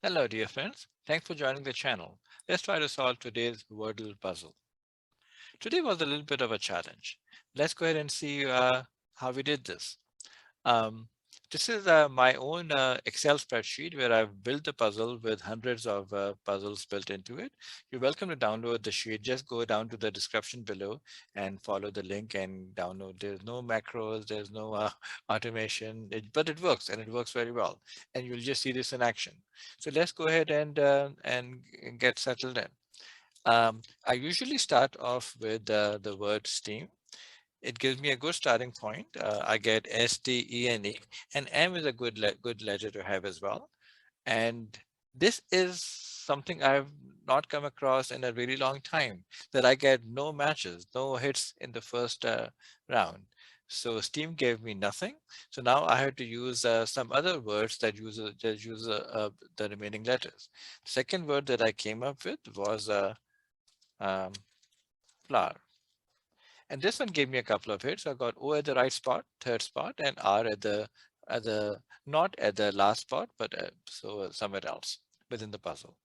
Hello, dear friends. Thanks for joining the channel. Let's try to solve today's Wordle puzzle. Today was a little bit of a challenge. Let's go ahead and see how we did this. Um, this is my own Excel spreadsheet where I've built the puzzle with hundreds of puzzles built into it. You're welcome to download the sheet. Just go down to the description below and follow the link and download. There's no macros, there's no automation, but it works and it works very well. And you'll just see this in action. So let's go ahead and get settled in. I usually start off with the word Steam. It gives me a good starting point. I get STENE, and M is a good letter to have as well. And this is something I've not come across in a really long time, that I get no matches, no hits in the first round. So Steam gave me nothing. So now I have to use some other words that use the remaining letters. The second word that I came up with was um, flower. And this one gave me a couple of hits. I got O at the right spot, third spot, and R at the not at the last spot, but somewhere else within the puzzle.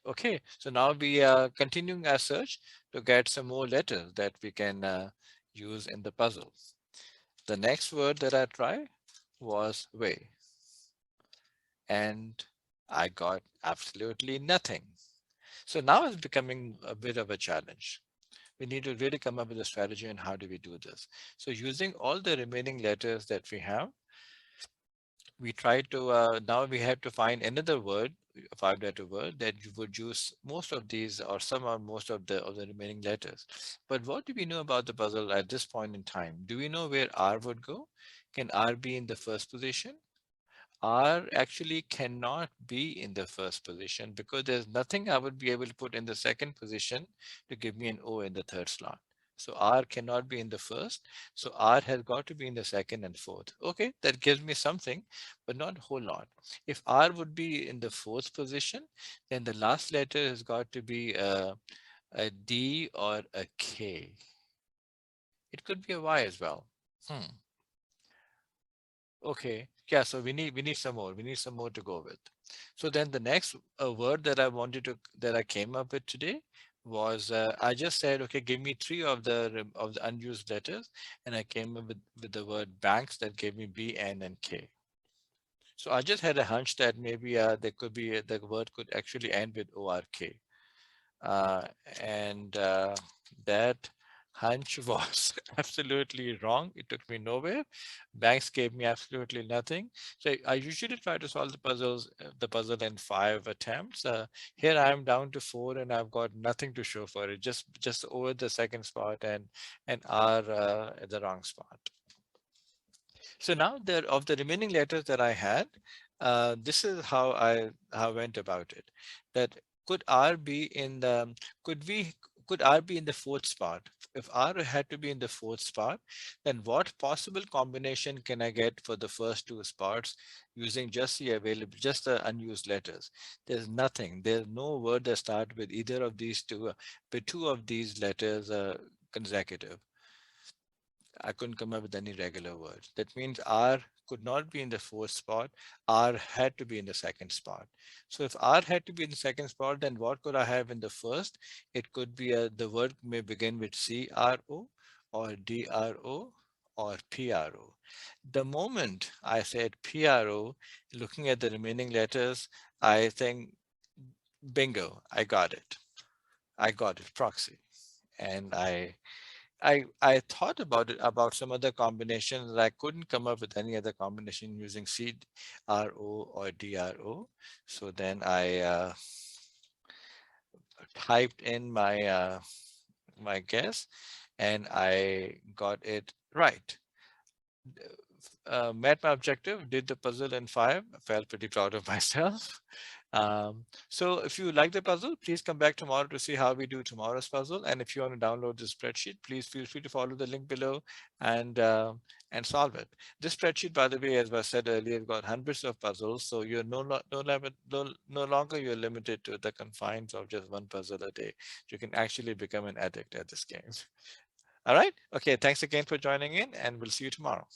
Okay, so now we are continuing our search to get some more letters that we can use in the puzzle. The next word that I tried was way, and I got absolutely nothing. So now it's becoming a bit of a challenge. We need to really come up with a strategy on how do we do this. So using all the remaining letters that we have, we try to, now we have to find another word, a 5-letter word that you would use most of these or some or most of the remaining letters. But what do we know about the puzzle at this point in time? Do we know where R would go? Can R be in the first position? R actually cannot be in the first position because there's nothing I would be able to put in the second position to give me an O in the third slot. So R cannot be in the first. So R has got to be in the second and fourth. Okay, that gives me something, but not a whole lot. If R would be in the fourth position, then the last letter has got to be a D or a K. It could be a Y as well. Hmm. Okay. Yeah, so we need some more. We need some more to go with. So then the next word that I wanted to that I came up with today was I just said, okay, give me three of the unused letters, and I came up with the word banks that gave me B, N, and K. So I just had a hunch that maybe there could be the word could actually end with ORK. Uh, and that hunch was absolutely wrong. It took me nowhere. Banks gave me absolutely nothing. So I usually try to solve the puzzle in 5 attempts. Here I am down to 4, and I've got nothing to show for it. Just over the second spot and R at the wrong spot. So now of the remaining letters that I had, this is how I went about it. That could R be in the could we could R be in the fourth spot? If R had to be in the fourth spot, then what possible combination can I get for the first two spots using just the unused letters? There's nothing. There's no word that start with either of these two, with two of these letters consecutive. I couldn't come up with any regular words. That means R could not be in the fourth spot. R had to be in the second spot. So if R had to be in the second spot, then what could I have in the first? It could be the word may begin with CRO or DRO or PRO. The moment I said PRO, looking at the remaining letters, I think, bingo, I got it. I got it, proxy. And I thought about it about some other combinations. I couldn't come up with any other combination using CRO or DRO. So then I typed in my guess, and I got it right. Met my objective, did the puzzle in 5. I felt pretty proud of myself. So if you like the puzzle, please come back tomorrow to see how we do tomorrow's puzzle. And if you want to download the spreadsheet, please feel free to follow the link below and uh, and solve it. This spreadsheet, by the way, as I said earlier, got hundreds of puzzles, so you're no longer you're limited to the confines of just one puzzle a day. You can actually become an addict at this game. All right. Okay. Thanks again for joining in, and we'll see you tomorrow.